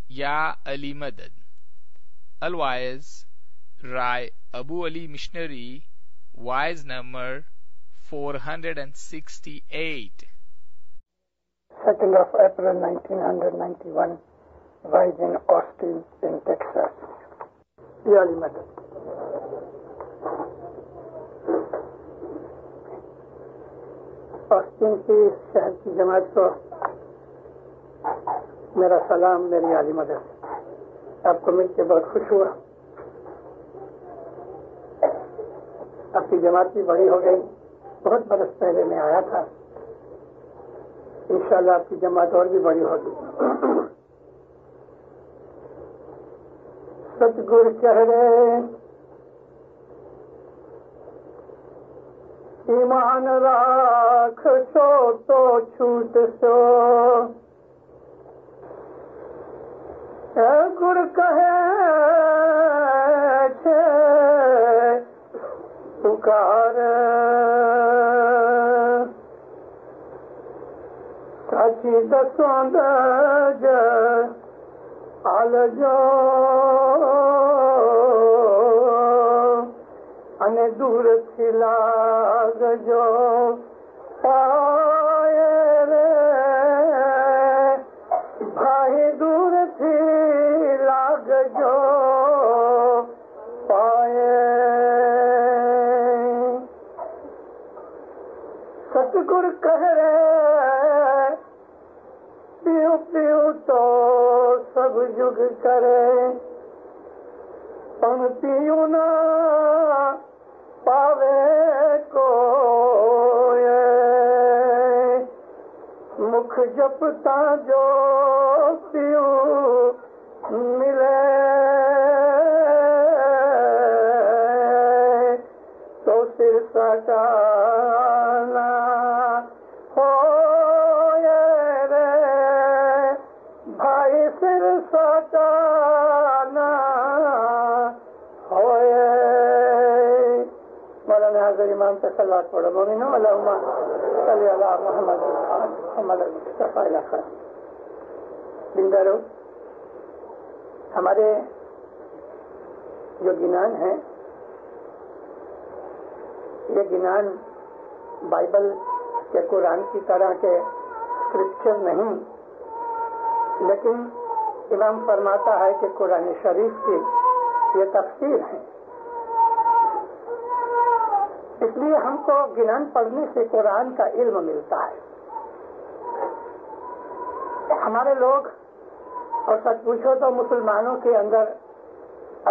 Ya Ali Madad. Otherwise, Rai Abu Ali Missionary, wise number 468. 2nd of April 1991, rise in Austin in Texas. Ya Ali Madad. Austin کی شہر کی جماعت کو میرا سلام، میری عالی مدد. آپ کو مل کے بہت خوش ہوا. آپ کی جماعت بھی بڑی ہو گئی. بہت برس پہلے میں آیا تھا. انشاءاللہ آپ کی جماعت اور بھی بڑی ہوگی. ستگور چہرے ایمان راکھ سو تو چھوٹ سو، اے گر کہے چھے پکار، ساچی دسوں دج آل جو انے دور تھی لاگ جو پائے رے بھائی، دور تھی لاگ جو پائے. ستگور کہہ رے پیو پیو تو سب جگ کرے، پن پیو نہ پاوے کو مکھ جپتا جو پیو ملے، تو سر سٹانا ہو رے بھائی، سر سٹانا ہوئے. مولانا حاضر امام پہ صلوات پڑھو. مومنو اللہم صلی علی محمد محمد مصطفیٰ الخیر. بندرو، ہمارے جو گنان ہیں یہ گنان بائبل کے قرآن کی طرح کے اسکرپچر نہیں، لیکن امام فرماتا ہے کہ قرآن شریف کی یہ تفسیر ہے. اس لیے ہم کو گنان پڑھنے سے قرآن کا علم ملتا ہے. ہمارے لوگ، اور سچ پوچھو تو مسلمانوں کے اندر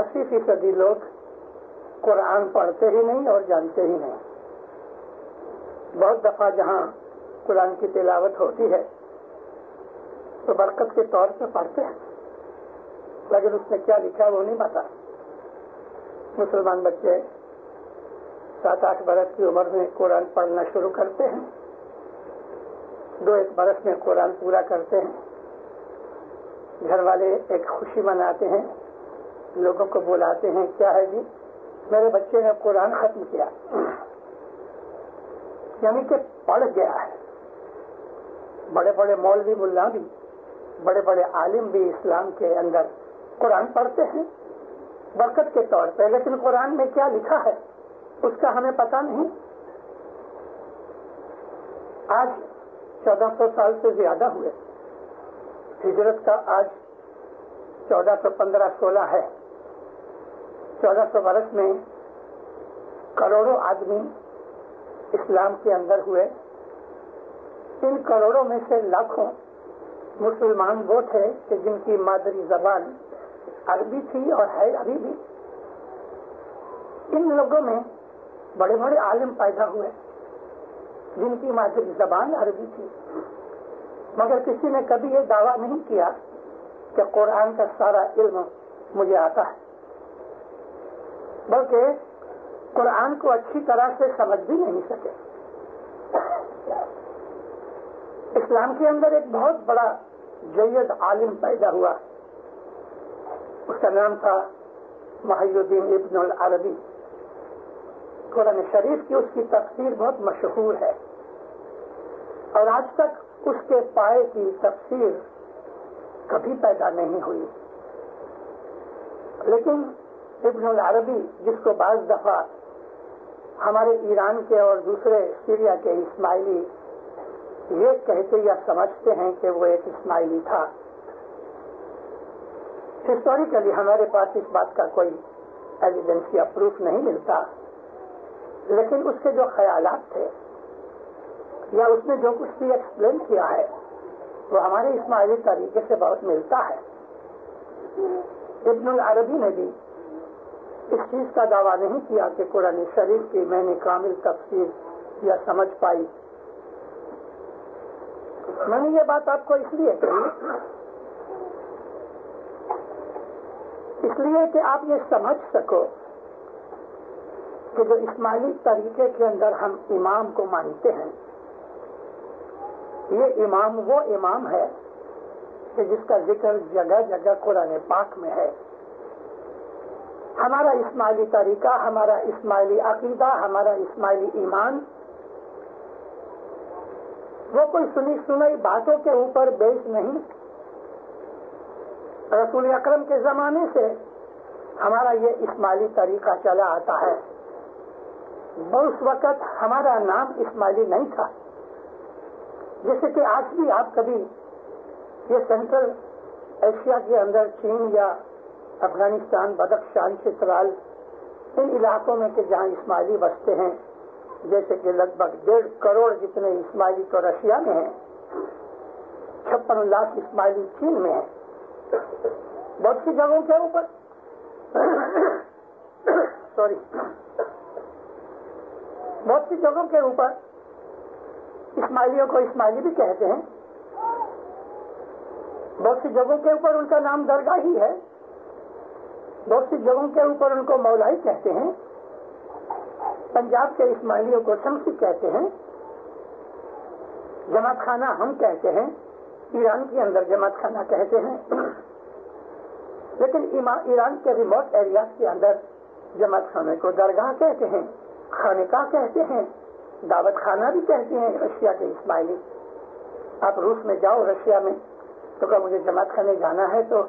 80% لوگ قرآن پڑھتے ہی نہیں اور جانتے ہی نہیں. بہت دفعہ جہاں قرآن کی تلاوت ہوتی ہے تو برکت کے طور پہ پڑھتے ہیں، لیکن اس میں کیا لکھا وہ نہیں پتا. مسلمان بچے 7-8 برس کی عمر میں قرآن پڑھنا شروع کرتے ہیں، 2-1 برس میں قرآن پورا کرتے ہیں. گھر والے ایک خوشی مناتے ہیں، لوگوں کو بلاتے ہیں، کیا ہے جی میرے بچے نے قرآن ختم کیا، یعنی کہ پڑھ گیا ہے. بڑے بڑے مولوی ملا بھی، بڑے بڑے عالم بھی اسلام کے اندر قرآن پڑھتے ہیں برکت کے طور پہ، لیکن قرآن میں کیا لکھا ہے اس کا ہمیں پتہ نہیں. آج 1400 سال سے زیادہ ہوئے. ہجرت کا آج 1415-16 ہے. 1400 برس میں کروڑوں آدمی اسلام کے اندر ہوئے. ان کروڑوں میں سے لاکھوں مسلمان وہ تھے کہ جن کی مادری زبان عربی تھی اور ہے ابھی بھی. ان لوگوں میں بڑے بڑے عالم پیدا ہوئے جن کی مادری زبان عربی تھی، مگر کسی نے کبھی یہ دعویٰ نہیں کیا کہ قرآن کا سارا علم مجھے آتا ہے، بلکہ قرآن کو اچھی طرح سے سمجھ بھی نہیں سکے. اسلام کے اندر ایک بہت بڑا جید عالم پیدا ہوا، اس کا نام تھا محی الدین ابن العربی. قرآن شریف کی اس کی تفسیر بہت مشہور ہے، اور آج تک اس کے پائے کی تفسیر کبھی پیدا نہیں ہوئی. لیکن ابن العربی، جس کو بعض دفعہ ہمارے ایران کے اور دوسرے سیریا کے اسماعیلی یہ کہتے یا سمجھتے ہیں کہ وہ ایک اسماعیلی تھا، ہسٹوریکلی ہمارے پاس اس بات کا کوئی ایویڈنس یا پروف نہیں ملتا، لیکن اس کے جو خیالات تھے یا اس نے جو کچھ بھی ایکسپلین کیا ہے وہ ہمارے اسماعیلی طریقے سے بہت ملتا ہے. ابن العربی نے بھی اس چیز کا دعویٰ نہیں کیا کہ قرآن شریف کی میں نے کامل تفسیر یا سمجھ پائی. میں نے یہ بات آپ کو اس لیے کہی اس لیے کہ آپ یہ سمجھ سکو کہ جو اسماعیلی طریقے کے اندر ہم امام کو مانتے ہیں، یہ امام وہ امام ہے کہ جس کا ذکر جگہ جگہ قرآن پاک میں ہے. ہمارا اسماعیلی طریقہ، ہمارا اسماعیلی عقیدہ، ہمارا اسماعیلی ایمان وہ کوئی سنی سنائی باتوں کے اوپر بیس نہیں. رسول اکرم کے زمانے سے ہمارا یہ اسماعیلی طریقہ چلا آتا ہے. اس وقت ہمارا نام اسماعیلی نہیں تھا. جیسے کہ آج بھی آپ کبھی یہ سینٹرل ایشیا کے اندر چین یا افغانستان، بدخشان، چترال، ان علاقوں میں کہ جہاں اسماعیلی بستے ہیں، جیسے کہ لگ بھگ 1.5 کروڑ جتنے اسماعیلی تو رشیا میں ہیں، 56 لاکھ اسماعیلی چین میں ہیں. بہت سی جگہوں کے اوپر بہت سی جگہوں کے اوپر اسماعیلیوں کو اسماعیلی بھی کہتے ہیں. بہت سی جگہوں کے اوپر ان کا نام درگاہی ہے. بہت سی جگہوں کے اوپر ان کو مولائی کہتے ہیں. پنجاب کے اسماعیلیوں کو شمسی کہتے ہیں. جماعت خانہ ہم کہتے ہیں. ایران کے اندر جماعت خانہ کہتے ہیں. لیکن ایران کے ریموٹ ایریاز کے اندر جماعت خانے کو درگاہ کہتے ہیں، خانقاہ کہتے ہیں، دعوت خانہ بھی کہتے ہیں. رشیا کے اسماعیلی، آپ روس میں جاؤ، رشیا میں، تو کہ مجھے جماعت خانے جانا ہے تو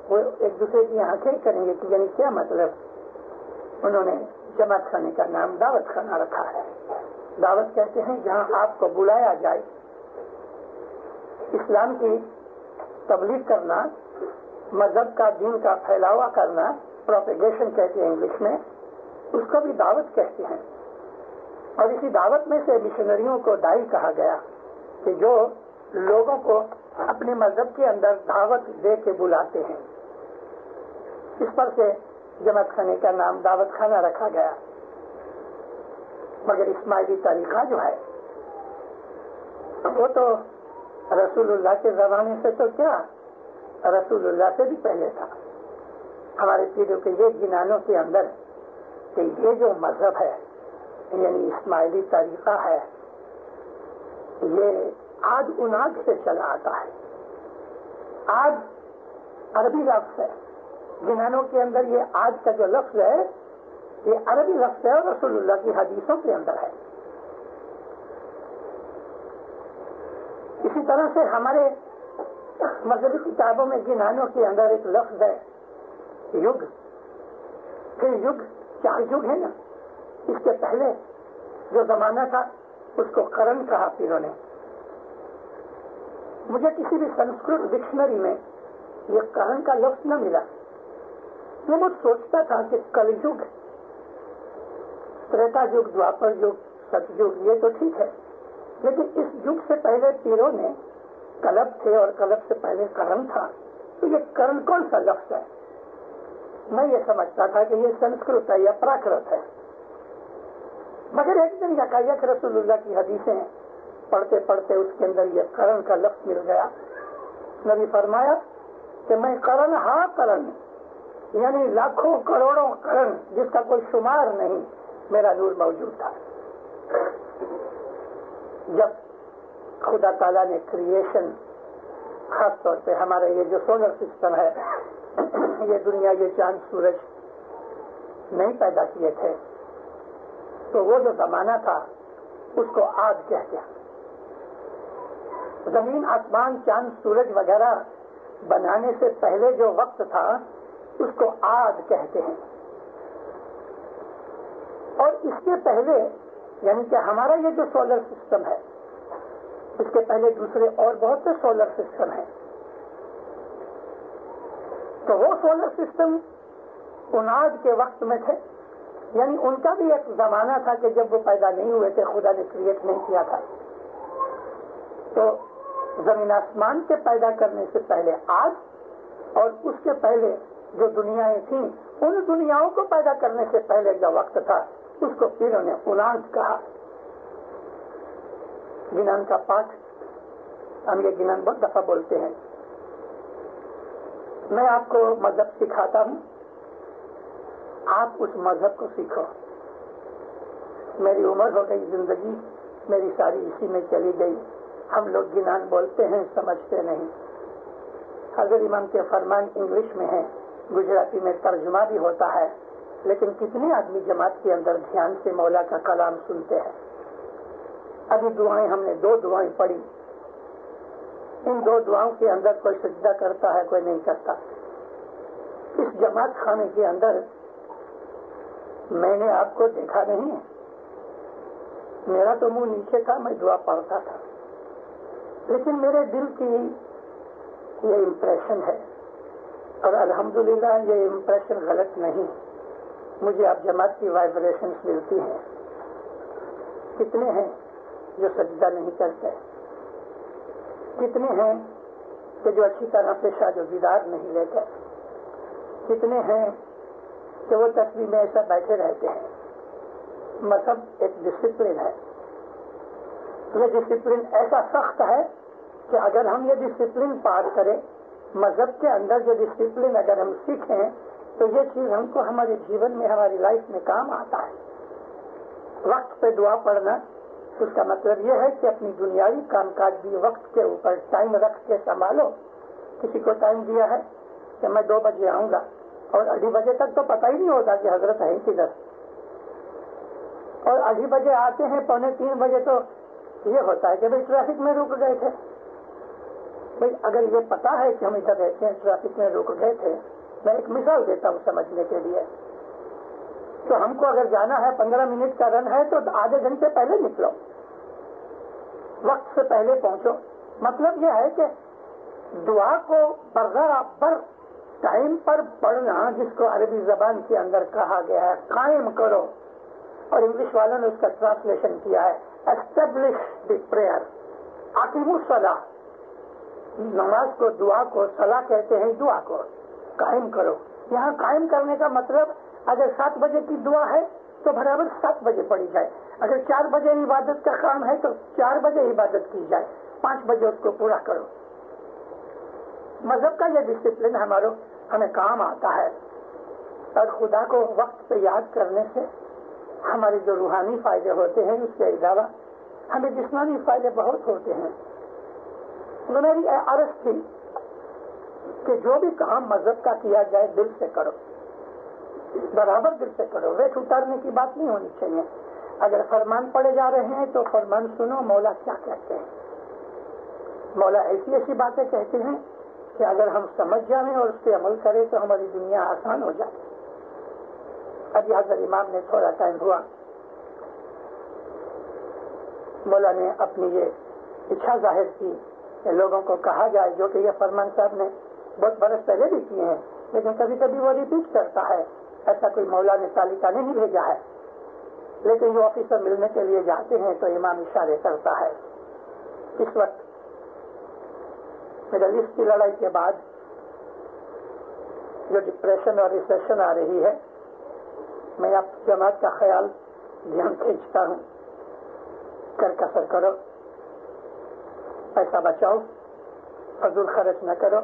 وہ ایک دوسرے کی آنکھیں کریں گے کہ یعنی کیا مطلب. انہوں نے جماعت خانے کا نام دعوت خانہ رکھا ہے. دعوت کہتے ہیں جہاں آپ کو بلایا جائے. اسلام کی تبلیغ کرنا، مذہب کا، دین کا پھیلاوا کرنا، پروپیگیشن کہتے ہیں انگلش میں، اس کو بھی دعوت کہتے ہیں. اور اسی دعوت میں سے مشنریوں کو داعی کہا گیا کہ جو لوگوں کو اپنے مذہب کے اندر دعوت دے کے بلاتے ہیں. اس پر سے جماعت خانے کا نام دعوت خانہ رکھا گیا. مگر اسماعیلی طریقہ جو ہے وہ تو رسول اللہ کے زمانے سے تو کیا، رسول اللہ سے بھی پہلے تھا. ہمارے پیروں کے یہ گنانوں کے اندر کہ یہ جو مذہب ہے یعنی اسماعیلی طریقہ ہے، یہ آج اناج سے چلا آتا ہے. آج عربی لفظ ہے. گنانوں کے اندر یہ آج کا جو لفظ ہے یہ عربی لفظ ہے اور رسول اللہ کی حدیثوں کے اندر ہے. اسی طرح سے ہمارے مذہبی کتابوں میں گنانوں کے اندر ایک لفظ ہے یگ. پھر یگ، 4 یگ ہے نا. اس کے پہلے جو زمانہ تھا اس کو قرن کہا پیروں نے. مجھے کسی بھی سنسکرت ڈکشنری میں یہ قرن کا لفظ نہ ملا. میں بہت سوچتا تھا کہ کل یگ، تریتا یگ، دوپر یگ، ست یگ یہ تو ٹھیک ہے، لیکن اس یگ سے پہلے پیروں نے کلب تھے اور کلب سے پہلے قرن تھا. تو یہ قرن کون سا لفظ ہے؟ میں یہ سمجھتا تھا کہ یہ سنسکرت ہے یا پراکرت ہے. مگر ایک دن یکایک رسول اللہ کی حدیثیں پڑھتے پڑھتے اس کے اندر یہ قرن کا لفظ مل گیا. نبی فرمایا کہ میں قرن، ہاں قرن، یعنی لاکھوں کروڑوں قرن جس کا کوئی شمار نہیں، میرا نور موجود تھا. جب خدا تعالیٰ نے کریشن، خاص طور پہ ہمارا یہ جو سولر سسٹم ہے، یہ دنیا، یہ چاند، سورج نہیں پیدا کیے تھے، تو وہ جو زمانہ تھا اس کو آج کہتے ہیں. زمین، آسمان، چاند، سورج وغیرہ بنانے سے پہلے جو وقت تھا اس کو آد کہتے ہیں. اور اس کے پہلے یعنی کہ ہمارا یہ جو سولر سسٹم ہے اس کے پہلے دوسرے اور بہت سے سولر سسٹم ہیں. تو وہ سولر سسٹم اناد کے وقت میں تھے، یعنی ان کا بھی ایک زمانہ تھا کہ جب وہ پیدا نہیں ہوئے تھے، خدا نے کریٹ نہیں کیا تھا. تو زمین آسمان کے پیدا کرنے سے پہلے آج، اور اس کے پہلے جو دنیایں تھیں ان دنیاؤں کو پیدا کرنے سے پہلے جو وقت تھا اس کو پیروں نے اناد کہا. گنان کا پاٹھ، ہم یہ گنان بہت دفعہ بولتے ہیں. میں آپ کو مذہب سکھاتا ہوں، آپ اس مذہب کو سیکھو. میری عمر ہو گئی، زندگی میری ساری اسی میں چلی گئی. ہم لوگ گنان بولتے ہیں، سمجھتے نہیں. حضرت امام کے فرمان انگلش میں ہیں، گجراتی میں ترجمہ بھی ہوتا ہے، لیکن کتنے آدمی جماعت کے اندر دھیان سے مولا کا کلام سنتے ہیں؟ ابھی دعائیں ہم نے 2 دعائیں پڑھی، ان 2 دعاؤں کے اندر کوئی سجدہ کرتا ہے، کوئی نہیں کرتا. اس جماعت خانے کے اندر میں نے آپ کو دیکھا نہیں ہے، میرا تو منہ نیچے تھا، میں دعا پڑھتا تھا، لیکن میرے دل کی یہ امپریشن ہے، اور الحمدللہ یہ امپریشن غلط نہیں. مجھے آپ جماعت کی وائبریشنز ملتی ہیں. کتنے ہیں جو سجدہ نہیں کرتے؟ کتنے ہیں کہ جو اچھی طرح سے شاد و دیدار نہیں لیتے؟ کتنے ہیں کہ وہ تسبیح میں ایسا بیٹھے رہتے ہیں؟ مذہب ایک ڈسپلن ہے. یہ ڈسپلن ایسا سخت ہے کہ اگر ہم یہ ڈسپلن پار کریں، مذہب کے اندر جو ڈسپلن اگر ہم سیکھیں تو یہ چیز ہم کو ہمارے جیون میں، ہماری لائف میں کام آتا ہے. وقت پہ دعا پڑھنا، اس کا مطلب یہ ہے کہ اپنی دنیاوی کام کاج بھی وقت کے اوپر ٹائم رکھ کے سنبھالو. کسی کو ٹائم دیا ہے کہ میں 2 بجے آؤں گا، اور 2:30 بجے تک تو پتہ ہی نہیں ہوتا کہ حضرت ہے کدھر، اور 2:30 بجے آتے ہیں، 2:45 بجے تو یہ ہوتا ہے کہ بھائی ٹریفک میں رک گئے تھے. بھائی اگر یہ پتا ہے کہ ہم ادھر رہتے ہیں، ٹریفک میں رک گئے تھے، میں ایک مثال دیتا ہوں سمجھنے کے لیے. تو ہم کو اگر جانا ہے 15 منٹ کا رن ہے تو آدھے گھنٹے پہلے نکلو، وقت سے پہلے پہنچو. مطلب یہ ہے کہ دعا کو برابر ٹائم پر پڑھنا، جس کو عربی زبان کے اندر کہا گیا ہے قائم کرو، اور انگلش والوں نے اس کا ٹرانسلیشن کیا ہے اسٹیبلش دی پریئر. اقیموا الصلاۃ، نماز کو، دعا کو صلاح کہتے ہیں، دعا کو قائم کرو. یہاں قائم کرنے کا مطلب اگر 7 بجے کی دعا ہے تو برابر 7 بجے پڑھی جائے. اگر 4 بجے عبادت کا کام ہے تو 4 بجے عبادت کی جائے، 5 بجے اس کو پورا کرو. مذہب کا یہ ڈسپلن ہمیں کام آتا ہے. اور خدا کو وقت پہ یاد کرنے سے ہمارے جو روحانی فائدے ہوتے ہیں، اس کے علاوہ ہمیں جسمانی فائدے بہت ہوتے ہیں. میری عرض تھی کہ جو بھی کام مذہب کا کیا جائے دل سے کرو، برابر دل سے کرو. ویٹ اتارنے کی بات نہیں ہونی چاہیے. اگر فرمان پڑے جا رہے ہیں تو فرمان سنو، مولا کیا کہتے ہیں. مولا ایسی ایسی باتیں کہتے ہیں کہ اگر ہم سمجھ جائیں اور اس پہ عمل کریں تو ہماری دنیا آسان ہو جائے. ابھی حضرت امام نے تھوڑا ٹائم ہوا، مولا نے اپنی یہ اچھا ظاہر کی کہ لوگوں کو کہا جائے، جو کہ یہ فرمان صاحب نے بہت برس پہلے بھی کیے ہیں، لیکن کبھی کبھی وہ ریپیٹ کرتا ہے. ایسا کوئی مولا نے تالیکہ نہیں بھیجا ہے، لیکن جو آفیسر ملنے کے لیے جاتے ہیں تو امام اشارے کرتا ہے. اس وقت مڈل ایسٹ کی لڑائی کے بعد جو ڈپریشن اور ریسیشن آ رہی ہے، میں آپ جماعت کا خیال دھیان کھینچتا ہوں. کر کسر کرو، پیسہ بچاؤ، فضول خرچ نہ کرو.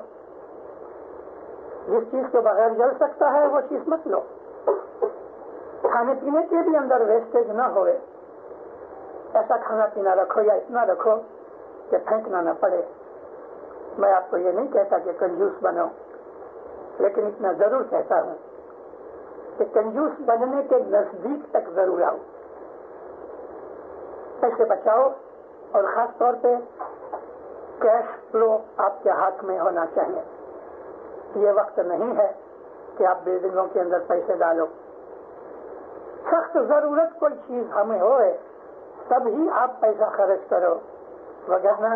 جس چیز کے بغیر جل سکتا ہے وہ چیز مت لو. کھانے پینے کے بھی اندر ویسٹیج نہ ہوئے. ایسا کھانا پینا رکھو یا اتنا رکھو کہ پھینکنا نہ پڑے. میں آپ کو یہ نہیں کہتا کہ کنجوس بنو، لیکن اتنا ضرور کہتا ہوں کہ کنجوس بننے کے نزدیک تک ضرور آؤ. پیسے بچاؤ، اور خاص طور پہ کیش فلو آپ کے ہاتھ میں ہونا چاہیے. یہ وقت نہیں ہے کہ آپ بلڈنگوں کے اندر پیسے ڈالو. سخت ضرورت کوئی چیز ہمیں ہوئے تب ہی آپ پیسہ خرچ کرو، وگرنہ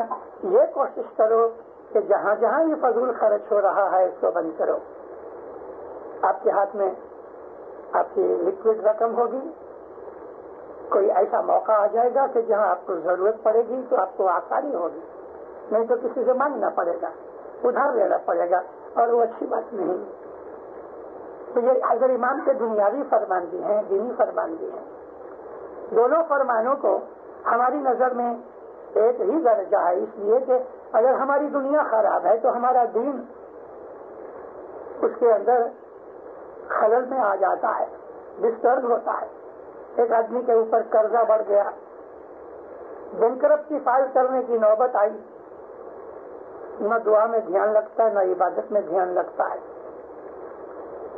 یہ کوشش کرو کہ جہاں جہاں یہ فضول خرچ ہو رہا ہے اس کو بند کرو. آپ کے ہاتھ میں آپ کی لکوڈ رقم ہوگی، کوئی ایسا موقع آ جائے گا کہ جہاں آپ کو ضرورت پڑے گی تو آپ کو آسانی ہوگی، نہیں تو کسی سے مانگنا پڑے گا، ادھار لینا پڑے گا، اور وہ اچھی بات نہیں. تو یہ حضرت امام کے دنیاوی فرمان بھی ہیں، دینی فرمان بھی ہیں. دونوں فرمانوں کو ہماری نظر میں ایک ہی درجہ ہے، اس لیے کہ اگر ہماری دنیا خراب ہے تو ہمارا دین اس کے اندر خلل میں آ جاتا ہے، ڈسٹرب ہوتا ہے. ایک آدمی کے اوپر قرضہ بڑھ گیا، بینکرپسی فائل کرنے کی نوبت آئی، نہ دعا میں دھیان لگتا ہے نہ عبادت میں دھیان لگتا ہے.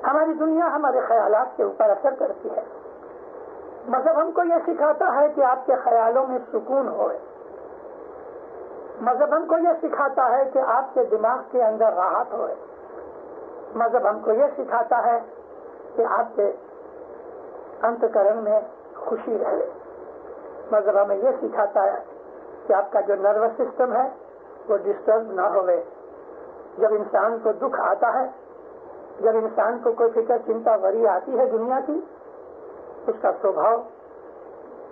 ہماری دنیا ہمارے خیالات کے اوپر اثر کرتی ہے. مذہب ہم کو یہ سکھاتا ہے کہ آپ کے خیالوں میں سکون ہوئے. مذہب ہم کو یہ سکھاتا ہے کہ آپ کے دماغ کے اندر راحت ہوئے. مذہب ہم کو یہ سکھاتا ہے کہ آپ کے انتکرن میں خوشی رہے. مذہب ہمیں یہ سکھاتا ہے کہ آپ کا جو نروس سسٹم ہے وہ ڈسٹرب نہ ہوئے. جب انسان کو دکھ آتا ہے، جب انسان کو کوئی فکر چنتا وری آتی ہے دنیا کی، اس کا سوبھاؤ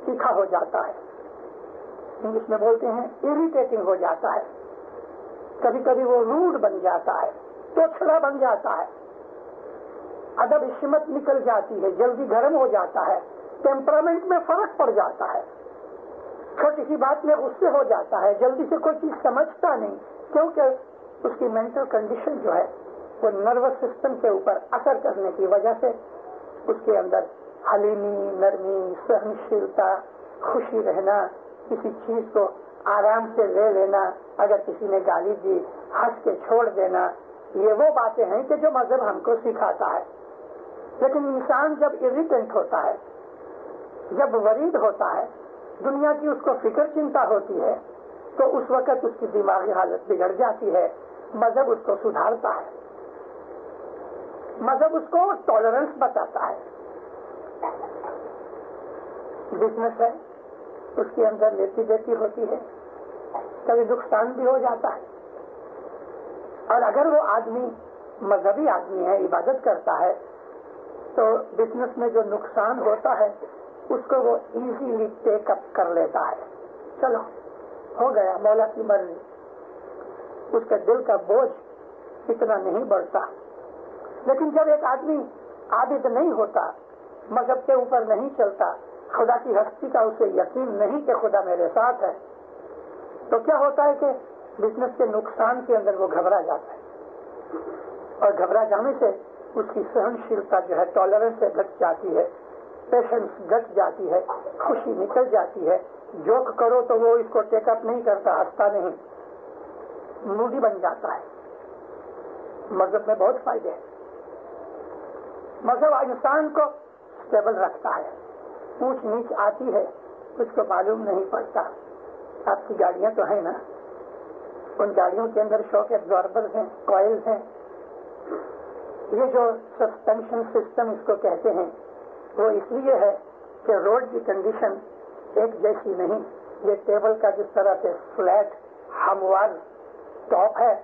تیکھا ہو جاتا ہے. انگلش میں بولتے ہیں اریٹیٹنگ ہو جاتا ہے. کبھی کبھی وہ روڈ بن جاتا ہے، توچھڑا بن جاتا ہے، ادب حشمت نکل جاتی ہے، جلدی گرم ہو جاتا ہے، ٹیمپرامنٹ میں فرق پڑ جاتا ہے، چھوٹی سی بات میں غصے ہو جاتا ہے، جلدی سے کوئی چیز سمجھتا نہیں، کیونکہ اس کی مینٹل کنڈیشن جو ہے وہ نروس سسٹم کے اوپر اثر کرنے کی وجہ سے اس کے اندر حلیمی، نرمی، سہنشیلتا، خوشی رہنا، کسی چیز کو آرام سے لے لینا، اگر کسی نے گالی دی ہنس کے چھوڑ دینا، یہ وہ باتیں ہیں کہ جو مذہب ہم کو سکھاتا ہے. لیکن انسان جب اریٹنٹ ہوتا ہے، جب ورید ہوتا ہے، دنیا کی اس کو فکر چنتا ہوتی ہے، تو اس وقت اس کی دماغی حالت بگڑ جاتی ہے. مذہب اس کو سدھارتا ہے، مذہب اس کو ٹالرنس بتاتا ہے. بزنس ہے، اس کے اندر لیتی دیتی ہوتی ہے، کبھی نقصان بھی ہو جاتا ہے. اور اگر وہ آدمی مذہبی آدمی ہے، عبادت کرتا ہے، تو بزنس میں جو نقصان ہوتا ہے اس کو وہ ایزیلی ٹیک اپ کر لیتا ہے. چلو ہو گیا، مولا کی مرضی. اس کے دل کا بوجھ اتنا نہیں بڑھتا. لیکن جب ایک آدمی عابد نہیں ہوتا، مذہب کے اوپر نہیں چلتا، خدا کی ہستی کا اسے یقین نہیں کہ خدا میرے ساتھ ہے، تو کیا ہوتا ہے کہ بزنس کے نقصان کے اندر وہ گھبرا جاتا ہے. اور گھبرا جانے سے اس کی سہنشیلتا جو ہے ٹالرنس سے گھٹ جاتی ہے، پیشنس گھٹ جاتی ہے، خوشی نکل جاتی ہے. جوک کرو تو وہ اس کو ٹیک اپ نہیں کرتا، ہنستا نہیں، موڈی بن جاتا ہے. مذہب میں بہت فائدے ہیں. مذہب انسان کو اسٹیبل رکھتا ہے. اونچ نیچ آتی ہے اس کو معلوم نہیں پڑتا. آپ کی گاڑیاں تو ہیں نا، ان گاڑیوں کے اندر شاک ایبزاربرز ہیں، کوائلز ہیں. یہ جو سسپینشن سسٹم اس کو کہتے ہیں، وہ اس لیے ہے کہ روڈ کی کنڈیشن ایک جیسی نہیں. یہ ٹیبل کا جس طرح سے فلیٹ ہموار ٹاپ ہے،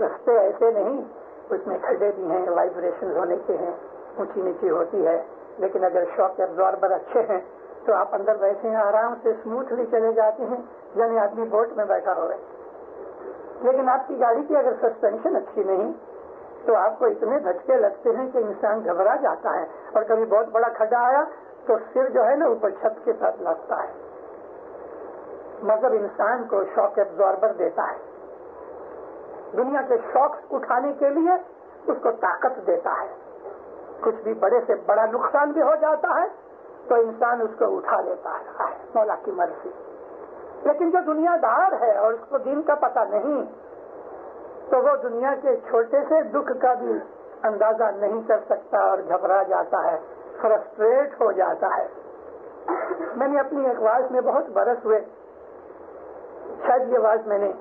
رستے ایسے نہیں، اس میں کھڈے بھی ہیں، وائبریشن ہونے کے ہیں، اونچی نیچی ہوتی ہے. لیکن اگر شاک ایبزاربر اچھے ہیں تو آپ اندر بیٹھے ہیں، آرام سے اسموتھلی چلے جاتے ہیں، یعنی آدمی بوٹ میں بیٹھا ہوئے. لیکن آپ کی گاڑی کی اگر سسپینشن اچھی نہیں تو آپ کو اتنے دھچکے لگتے ہیں کہ انسان گھبرا جاتا ہے. اور کبھی بہت بڑا کھڈا آیا تو سر جو ہے نا اوپر چھت کے ساتھ لگتا ہے. مذہب انسان کو شاک ایبزاربر دیتا ہے، دنیا کے شوق اٹھانے کے لیے اس کو طاقت دیتا ہے. کچھ بھی بڑے سے بڑا نقصان بھی ہو جاتا ہے تو انسان اس کو اٹھا لیتا ہے، مولا کی مرضی. لیکن جو دنیا دار ہے اور اس کو دین کا پتہ نہیں، تو وہ دنیا کے چھوٹے سے دکھ کا بھی اندازہ نہیں کر سکتا اور گھبرا جاتا ہے، فرسٹریٹ ہو جاتا ہے. میں نے اپنی ایک واز میں بہت برس ہوئے، شاید یہ واز میں نے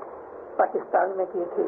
پاکستان میں کی تھی.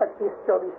25, 24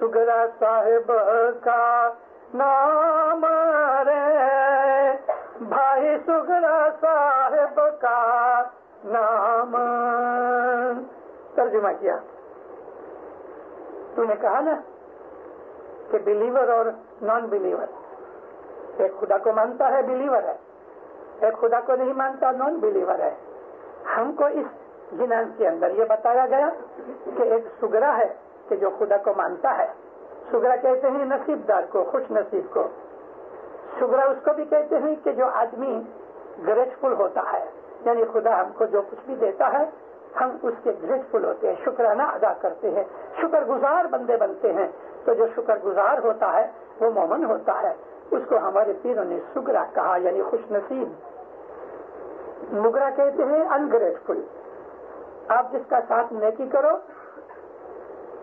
سگرا صاحب کا نام رے، بھائی سگرا صاحب کا نام. ترجمہ کیا. تو نے کہا نا کہ بلیور اور نان بلیور، ایک خدا کو مانتا ہے بلیور ہے، ایک خدا کو نہیں مانتا نان بلیور ہے. ہم کو اس جنان کے اندر یہ بتایا گیا کہ ایک سگرا ہے کہ جو خدا کو مانتا ہے. سگرا کہتے ہیں نصیب دار کو، خوش نصیب کو. سگرا اس کو بھی کہتے ہیں کہ جو آدمی گریٹفل ہوتا ہے، یعنی خدا ہم کو جو کچھ بھی دیتا ہے ہم اس کے گریٹفل ہوتے ہیں، شکرانہ ادا کرتے ہیں، شکر گزار بندے بنتے ہیں. تو جو شکر گزار ہوتا ہے وہ مومن ہوتا ہے. اس کو ہمارے پیروں نے سگرا کہا، یعنی خوش نصیب. مگرا کہتے ہیں انگریٹفل. آپ جس کا ساتھ نیکی کرو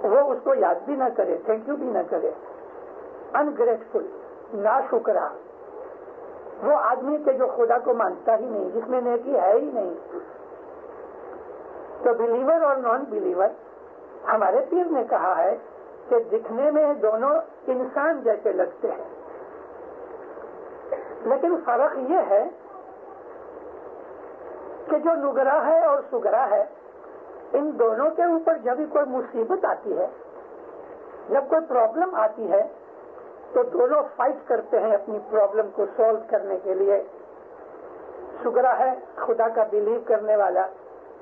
وہ اس کو یاد بھی نہ کرے، تھینک یو بھی نہ کرے. انگریٹفل، نا شکرا، وہ آدمی کہ جو خدا کو مانتا ہی نہیں، جس میں نیکی ہے ہی نہیں. تو بلیور اور نان بلیور ہمارے پیر نے کہا ہے کہ دکھنے میں دونوں انسان جیسے لگتے ہیں، لیکن فرق یہ ہے کہ جو نگرا ہے اور سگرا ہے، ان دونوں کے اوپر جب بھی کوئی مصیبت آتی ہے، جب کوئی پرابلم آتی ہے تو دونوں فائٹ کرتے ہیں اپنی پرابلم کو سولو کرنے کے لیے. سگرا ہے خدا کا بلیو کرنے والا،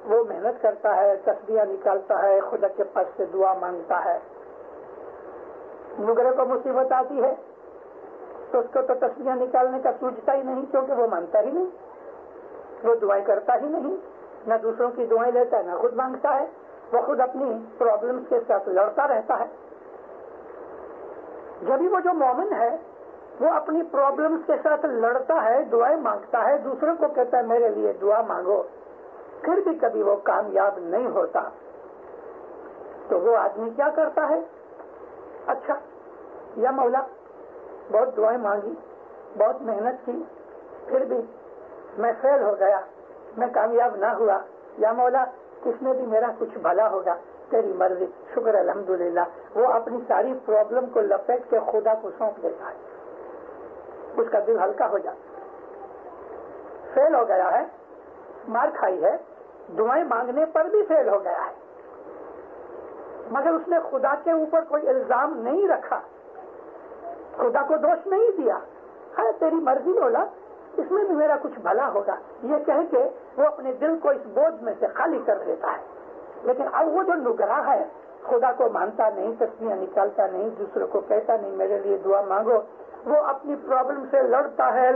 وہ محنت کرتا ہے، تسبیحاں نکالتا ہے، خدا کے پاس سے دعا مانگتا ہے. نگرے کو مصیبت آتی ہے تو اس کو تو تسبیحاں نکالنے کا سوچتا ہی نہیں، کیونکہ وہ مانتا ہی نہیں، وہ دعائیں کرتا ہی نہیں، نہ دوسروں کی دعائیں لیتا ہے نہ خود مانگتا ہے. وہ خود اپنی پرابلمس کے ساتھ لڑتا رہتا ہے. جبھی وہ جو مومن ہے وہ اپنی پرابلمس کے ساتھ لڑتا ہے، دعائیں مانگتا ہے، دوسروں کو کہتا ہے میرے لیے دعا مانگو، پھر بھی کبھی وہ کامیاب نہیں ہوتا. تو وہ آدمی کیا کرتا ہے؟ اچھا یا مولا بہت دعائیں مانگی، بہت محنت کی، پھر بھی میں فیل ہو گیا، میں کامیاب نہ ہوا. یا مولا اس میں بھی میرا کچھ بھلا ہوگا، تیری مرضی، شکر الحمدللہ. وہ اپنی ساری پرابلم کو لپیٹ کے خدا کو سونپ دیتا ہے، اس کا دل ہلکا ہو جاتا. فیل ہو گیا ہے، مار کھائی ہے، دعائیں مانگنے پر بھی فیل ہو گیا ہے، مگر اس نے خدا کے اوپر کوئی الزام نہیں رکھا، خدا کو دوش نہیں دیا. ہے تیری مرضی مولا، اس میں بھی میرا کچھ بھلا ہوگا، یہ کہہ کے وہ اپنے دل کو اس بوجھ میں سے خالی کر دیتا ہے. لیکن اب وہ جو نگرا ہے، خدا کو مانتا نہیں، تسبیحاں نکالتا نہیں، دوسروں کو کہتا نہیں میرے لیے دعا مانگو، وہ اپنی پرابلم سے لڑتا ہے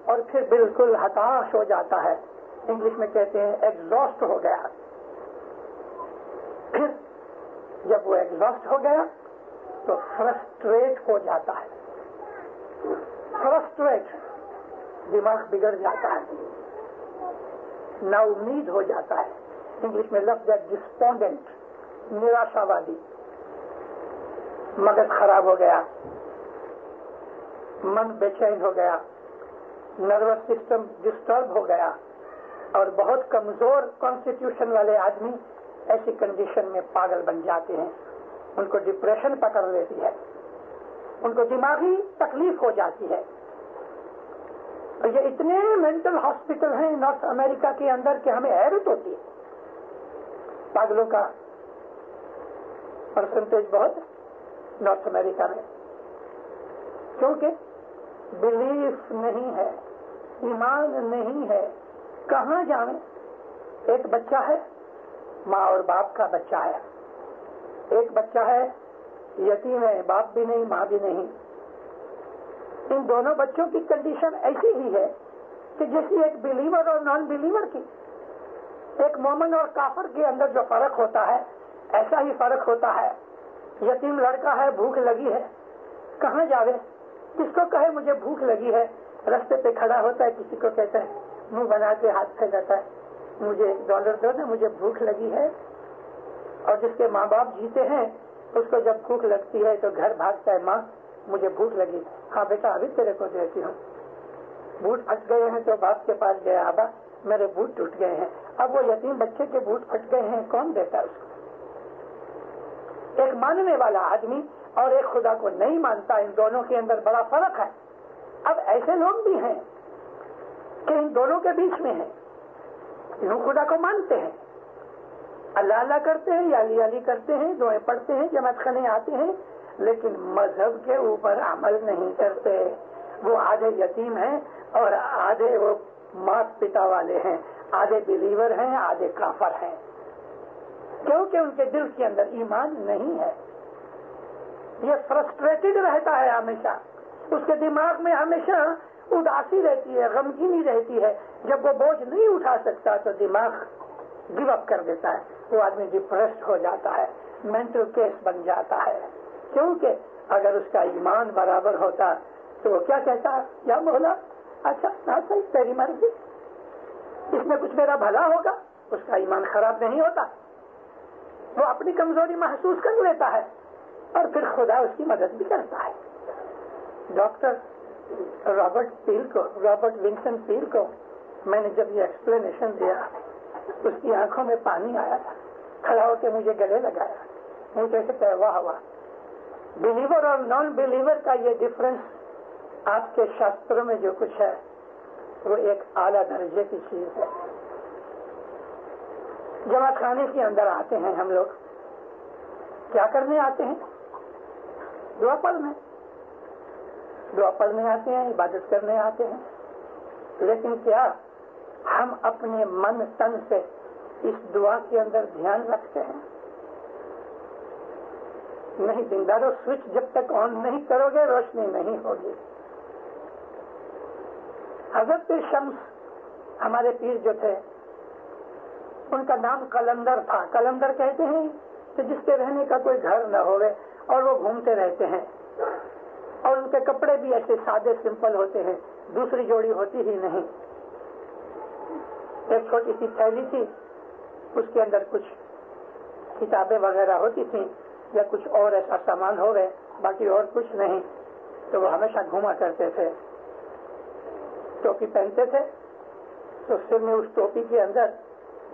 اور پھر بالکل ہتاش ہو جاتا ہے. انگلش میں کہتے ہیں ایگزاسٹ ہو گیا. پھر جب وہ ایگزاسٹ ہو گیا تو فرسٹریٹ ہو جاتا ہے. فرسٹریٹ، دماغ بگڑ جاتا ہے، نا امید ہو جاتا ہے. انگلش میں لفظ ہے ڈسپونڈنٹ، نراشا وادی. مغز خراب ہو گیا، من بے چین ہو گیا، نروس سسٹم ڈسٹرب ہو گیا، اور بہت کمزور کانسٹیٹیوشن والے آدمی ایسی کنڈیشن میں پاگل بن جاتے ہیں. ان کو ڈپریشن پکڑ لیتی ہے، ان کو دماغی تکلیف ہو جاتی ہے. یہ اتنے مینٹل ہاسپٹل ہیں نارتھ امریکہ کے اندر کہ ہمیں حیرت ہوتی ہے. پاگلوں کا پرسنٹیج بہت ہے نارتھ امریکہ میں، کیونکہ بلیف نہیں ہے، ایمان نہیں ہے. کہاں جائیں؟ ایک بچہ ہے، ماں اور باپ کا بچہ ہے. ایک بچہ ہے یتیم ہے، باپ بھی نہیں ماں بھی نہیں. ان دونوں بچوں کی کنڈیشن ایسی ہی ہے کہ جیسی ایک بلیور اور نان بلیور کی، ایک مومن اور کافر کے اندر جو فرق ہوتا ہے ایسا ہی فرق ہوتا ہے. یتیم لڑکا ہے، بھوک لگی ہے، کہاں جاوے؟ کس کو کہے مجھے بھوک لگی ہے؟ رستے پہ کھڑا ہوتا ہے، کسی کو کہتا ہے، منہ بنا کے ہاتھ پہ جاتا ہے، مجھے $1 دو نا، مجھے بھوک لگی ہے. اور جس کے ماں باپ جیتے ہیں اس کو جب بھوک لگتی ہے تو گھر بھاگتا ہے، ماں مجھے بھوک لگی. ہاں بیٹا ابھی تیرے کو دیتی ہوں. بوٹ پھٹ گئے ہیں تو باپ کے پاس گیا، ابا میرے بوٹ ٹوٹ گئے ہیں. اب وہ یتیم بچے کے بوٹ پھٹ گئے ہیں، کون دیتا ہے اس کو؟ ایک ماننے والا آدمی اور ایک خدا کو نہیں مانتا، ان دونوں کے اندر بڑا فرق ہے. اب ایسے لوگ بھی ہیں کہ ان دونوں کے بیچ میں ہیں. یوں خدا کو مانتے ہیں، اللہ اللہ کرتے ہیں یا علی علی کرتے ہیں، دعائیں پڑھتے ہیں، جماعت خانے آتے ہیں، لیکن مذہب کے اوپر عمل نہیں کرتے. وہ آدھے یتیم ہیں اور آدھے وہ مات پتا والے ہیں، آدھے بلیور ہیں، آدھے کافر ہیں، کیونکہ ان کے دل کے اندر ایمان نہیں ہے. یہ فرسٹریٹڈ رہتا ہے ہمیشہ، اس کے دماغ میں ہمیشہ اداسی رہتی ہے، غمگینی رہتی ہے. جب وہ بوجھ نہیں اٹھا سکتا تو دماغ گیو اپ کر دیتا ہے، وہ آدمی ڈپریسڈ ہو جاتا ہے، مینٹل کیس بن جاتا ہے. کیونکہ اگر اس کا ایمان برابر ہوتا تو وہ کیا کہتا ہے، یا مولا اچھا صحیح تیری مرضی، اس میں کچھ میرا بھلا ہوگا. اس کا ایمان خراب نہیں ہوتا، وہ اپنی کمزوری محسوس کر لیتا ہے اور پھر خدا اس کی مدد بھی کرتا ہے. ڈاکٹر رابرٹ ونسنٹ پیل کو میں نے جب یہ ایکسپلینیشن دیا، اس کی آنکھوں میں پانی آیا تھا، کھڑا ہو کے مجھے گلے لگایا، مجھے کہتے واہ واہ. بلیور اور نان بلیور کا یہ ڈفرنس آپ کے شاستروں میں جو کچھ ہے وہ ایک اعلیٰ درجے کی چیز ہے. جماعت خانے کے اندر آتے ہیں ہم لوگ، کیا کرنے آتے ہیں؟ دعا پڑھنے آتے ہیں، عبادت کرنے آتے ہیں. لیکن کیا ہم اپنے من تن سے اس دعا کے اندر دھیان رکھتے ہیں؟ نہیں. دیندارو، سوئچ جب تک آن نہیں کرو گے روشنی نہیں ہوگی. حضرت شمس ہمارے پیر جو تھے، ان کا نام قلندر تھا. قلندر کہتے ہیں کہ جس کے رہنے کا کوئی گھر نہ ہوئے اور وہ گھومتے رہتے ہیں، اور ان کے کپڑے بھی ایسے سادے سمپل ہوتے ہیں، دوسری جوڑی ہوتی ہی نہیں. ایک چھوٹی سی تھیلی تھی، اس کے اندر کچھ کتابیں وغیرہ ہوتی تھیں یا کچھ اور ایسا سامان ہو گئے، باقی اور کچھ نہیں. تو وہ ہمیشہ گھوما کرتے تھے. ٹوپی پہنتے تھے تو سر میں اس ٹوپی کے اندر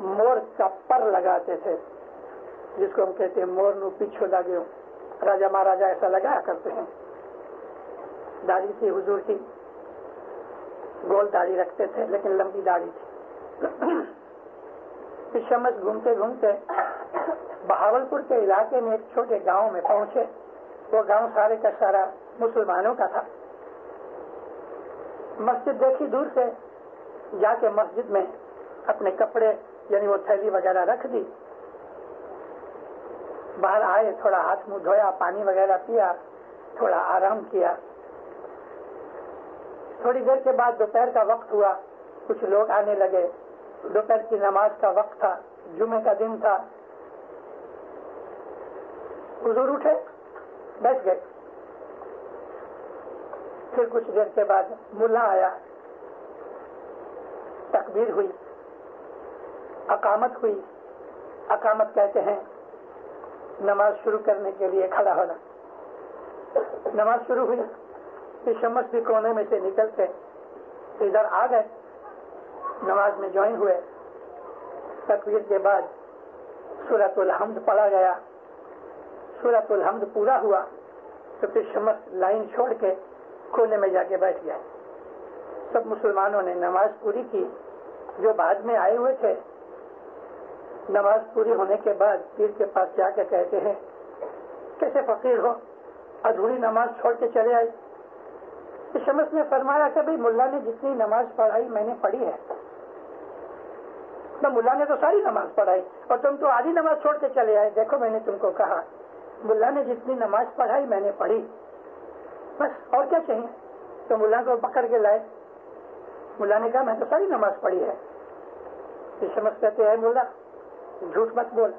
مور کا پر لگاتے تھے، جس کو ہم کہتے ہیں مور نو پیچھو لگے. راجا مہاراجا ایسا لگایا کرتے ہیں. داڑھی تھی حضور کی، گول داڑھی رکھتے تھے لیکن لمبی داڑھی تھی. پھر شمس گھومتے گھومتے بہاولپور کے علاقے میں ایک چھوٹے گاؤں میں پہنچے. وہ گاؤں سارے کا سارا مسلمانوں کا تھا. مسجد دیکھی دور سے، جا کے مسجد میں اپنے کپڑے یعنی وہ تھیلی وغیرہ رکھ دی. باہر آئے، تھوڑا ہاتھ منہ دھویا، پانی وغیرہ پیا، تھوڑا آرام کیا. تھوڑی دیر کے بعد دوپہر کا وقت ہوا، کچھ لوگ آنے لگے. دوپہر کی نماز کا وقت تھا، جمعے کا دن تھا. حضور اٹھے، بیٹھ گئے. پھر کچھ دیر کے بعد ملا آیا، تکبیر ہوئی، اقامت ہوئی. اقامت کہتے ہیں نماز شروع کرنے کے لیے کھڑا ہونا. نماز شروع ہوئی. پھر شمس بھی کونے میں سے نکل کے ادھر آ گئے، نماز میں جوائن ہوئے. تکبیر کے بعد سورۃ الحمد پڑھا گیا. سورۃ الحمد پورا ہوا تو پھر شمس لائن چھوڑ کے کونے میں جا کے بیٹھ گئے. سب مسلمانوں نے نماز پوری کی. جو بعد میں آئے ہوئے تھے، نماز پوری ہونے کے بعد پیر کے پاس جا کے کہتے ہیں کیسے فقیر ہو، ادھوری نماز چھوڑ کے چلے آئے. شمس نے فرمایا کہ بھائی ملا نے جتنی نماز پڑھائی میں نے پڑھی ہے. تو ملا نے تو ساری نماز پڑھائی اور تم تو آدھی نماز چھوڑ کے چلے آئے. دیکھو میں نے تم کو کہا ملا نے جتنی نماز پڑھائی میں نے پڑھی، بس اور کیا چاہیے. تو ملا کو پکڑ کے لائے. ملا نے کہا میں تو ساری نماز پڑھی ہے. پھر شمس کہتے ہیں ملا جھوٹ مت بول.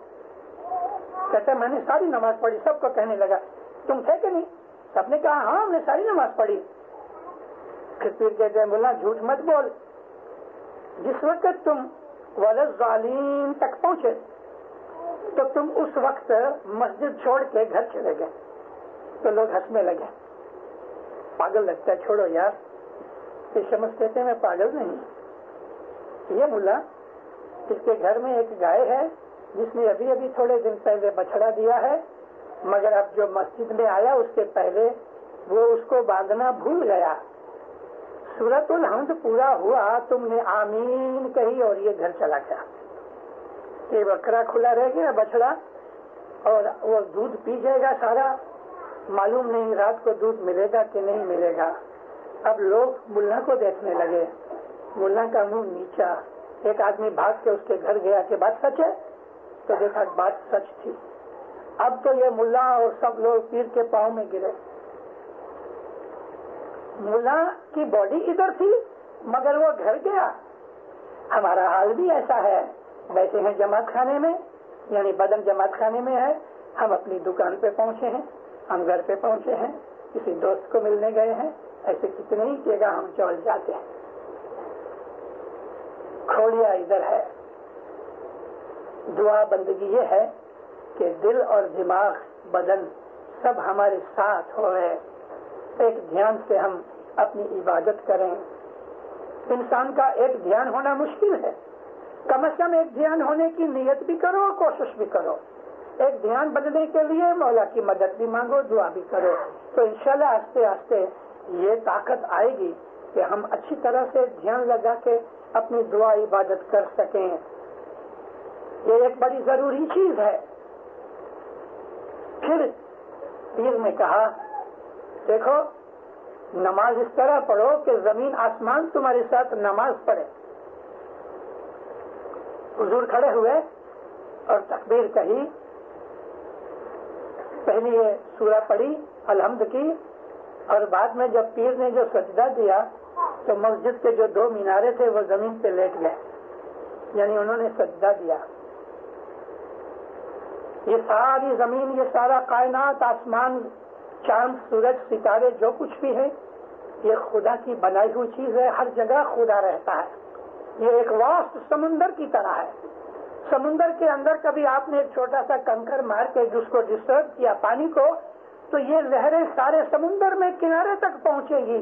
کہتا ہے میں نے ساری نماز پڑھی. سب کو کہنے لگا تم تھے کہ نہیں؟ سب نے کہا ہاں ہم نے ساری نماز پڑھی. پھر کہتے ہیں ملا جھوٹ مت بول. جس وقت تم والظالین تک پہنچے تو تم اس وقت مسجد چھوڑ کے گھر چلے گئے. تو لوگ ہنسنے لگے، پاگل لگتا ہے، چھوڑو یار. پھر شمس کہتے ہیں میں پاگل نہیں. یہ ملا اس کے گھر میں ایک گائے ہے جس نے ابھی ابھی تھوڑے دن پہلے بچڑا دیا ہے مگر اب جو مسجد میں آیا اس سے پہلے وہ اس کو باندھنا بھول گیا. سورۃ الحمد پورا ہوا, تم نے آمین کہی اور یہ گھر چلا گیا. یہ بکرا کھلا رہ گیا, بچڑا, اور وہ دودھ پی جائے گا سارا. معلوم نہیں رات کو دودھ ملے گا کہ نہیں ملے گا. اب لوگ ملا کو دیکھنے لگے, ملا کا منہ نیچا. ایک آدمی بھاگ کے اس کے گھر گیا کہ بات سچ ہے, تو دیکھا بات سچ تھی. اب تو یہ ملا اور سب لوگ پیر کے پاؤں میں گرے. ملا کی باڈی ادھر تھی مگر وہ گھر گیا. ہمارا حال بھی ایسا ہے. بیٹھے ہیں جماعت خانے میں, یعنی بدن جماعت خانے میں ہے. ہم اپنی دکان پہ پہنچے ہیں, ہم گھر پہ پہنچے ہیں, کسی دوست کو ملنے گئے ہیں. ایسے کتنے ہی جگہ ہم چل جاتے ہیں. کھوڑیا ادھر ہے. دعا بندگی یہ ہے کہ دل اور دماغ, بدن سب ہمارے ساتھ ہوئے, ایک دھیان سے ہم اپنی عبادت کریں. انسان کا ایک دھیان ہونا مشکل ہے. کم از کم ایک دھیان ہونے کی نیت بھی کرو, کوشش بھی کرو. ایک دھیان بننے کے لیے مولا کی مدد بھی مانگو, دعا بھی کرو. تو انشاءاللہ آہستہ آہستہ یہ طاقت آئے گی کہ ہم اچھی طرح سے دھیان لگا کے اپنی دعا عبادت کر سکیں. یہ ایک بڑی ضروری چیز ہے. پھر پیر نے کہا دیکھو نماز اس طرح پڑھو کہ زمین آسمان تمہارے ساتھ نماز پڑھے. حضور کھڑے ہوئے اور تکبیر کہی. پہلی یہ سورہ پڑھی الحمد کی, اور بعد میں جب پیر نے جو سجدہ دیا تو مسجد کے جو 2 مینارے تھے وہ زمین پہ لیٹ گئے, یعنی انہوں نے سجدہ دیا. یہ ساری زمین, یہ سارا کائنات, آسمان, چاند, سورج, ستارے, جو کچھ بھی ہے یہ خدا کی بنائی ہوئی چیز ہے. ہر جگہ خدا رہتا ہے. یہ ایک واسط سمندر کی طرح ہے. سمندر کے اندر کبھی آپ نے ایک چھوٹا سا کنکر مار کے جس کو ڈسٹرب کیا پانی کو, تو یہ لہریں سارے سمندر میں کنارے تک پہنچے گی.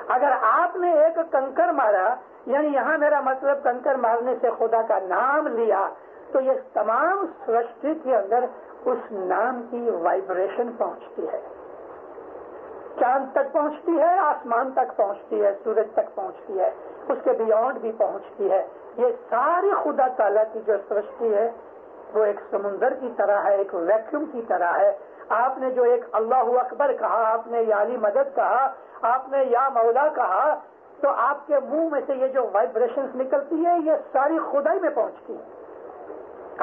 اگر آپ نے ایک کنکر مارا, یعنی یہاں میرا مطلب کنکر مارنے سے خدا کا نام لیا, تو یہ تمام سرشٹی کے اندر اس نام کی وائبریشن پہنچتی ہے. چاند تک پہنچتی ہے, آسمان تک پہنچتی ہے, سورج تک پہنچتی ہے, اس کے بیونڈ بھی پہنچتی ہے. یہ ساری خدا تعالیٰ کی جو سرشٹی ہے وہ ایک سمندر کی طرح ہے, ایک ویکیوم کی طرح ہے. آپ نے جو ایک اللہ اکبر کہا, آپ نے یا علی مدد کہا, آپ نے یا مولا کہا, تو آپ کے منہ میں سے یہ جو وائبریشنز نکلتی ہے یہ ساری خدائی میں پہنچتی ہے.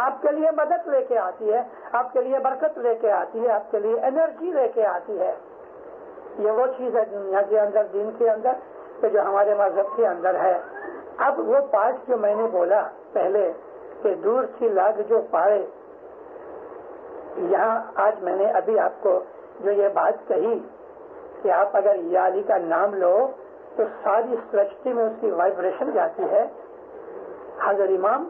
آپ کے لیے مدد لے کے آتی ہے, آپ کے لیے برکت لے کے آتی ہے, آپ کے لیے انرجی لے کے آتی ہے. یہ وہ چیز ہے دنیا کے اندر, دین کے اندر, کہ جو ہمارے مذہب کے اندر ہے. اب وہ پارٹ جو میں نے بولا پہلے کہ دور سی لاگ جو پائے, یہاں آج میں نے ابھی آپ کو جو یہ بات کہی کہ آپ اگر یا علی کا نام لو تو ساری سرشٹی میں اس کی وائبریشن جاتی ہے. حضرت امام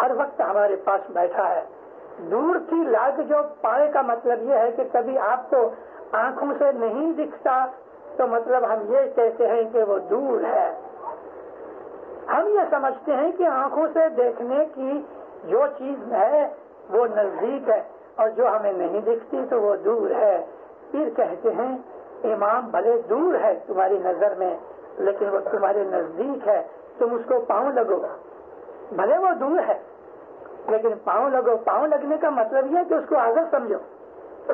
ہر وقت ہمارے پاس بیٹھا ہے. دور کی لاگ جو پائے کا مطلب یہ ہے کہ کبھی آپ کو آنکھوں سے نہیں دکھتا تو مطلب ہم یہ کہتے ہیں کہ وہ دور ہے. ہم یہ سمجھتے ہیں کہ آنکھوں سے دیکھنے کی جو چیز ہے وہ نزدیک ہے, اور جو ہمیں نہیں دکھتی تو وہ دور ہے. پھر کہتے ہیں امام بھلے دور ہے تمہاری نظر میں لیکن وہ تمہارے نزدیک ہے, تم اس کو پاؤں لگو. بھلے وہ دور ہے لیکن پاؤں لگو. پاؤں لگنے کا مطلب یہ ہے کہ اس کو حاضر سمجھو.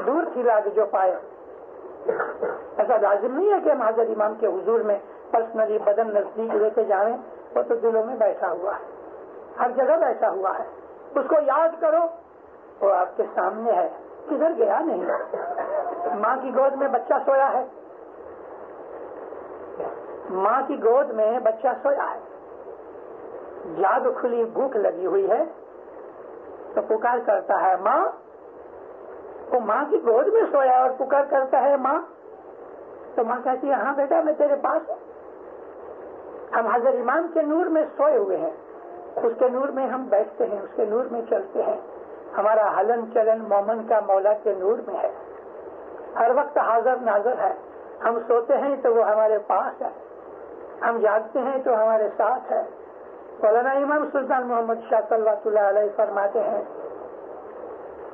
دور تھی لاگ جو پائے. ایسا لازم نہیں ہے کہ ہم حضرت امام کے حضور میں پرسنلی بدن نزدیک لے کے جائیں, وہ تو دلوں میں بیٹھا ہوا ہے, ہر جگہ بیٹھا ہوا ہے. اس کو یاد کرو, وہ آپ کے سامنے ہے, کدھر گیا نہیں. ماں کی گود میں بچہ سویا ہے, ماں کی گود میں بچہ سویا ہے, جاگ کھلی بھوک لگی ہوئی ہے تو پکار کرتا ہے ماں. وہ ماں کی گود میں سویا اور پکار کرتا ہے ماں, تو ماں کہتی ہے ہاں بیٹا میں تیرے پاس ہوں. ہم حضرت امام کے نور میں سوئے ہوئے ہیں, اس کے نور میں ہم بیٹھتے ہیں, اس کے نور میں چلتے ہیں. ہمارا ہلن چلن مومن کا مولا کے نور میں ہے, ہر وقت حاضر ناظر ہے. ہم سوتے ہیں تو وہ ہمارے پاس ہے, ہم جاگتے ہیں تو ہمارے ساتھ ہے. مولانا امام سلطان محمد شاہ صلی اللہ علیہ فرماتے ہیں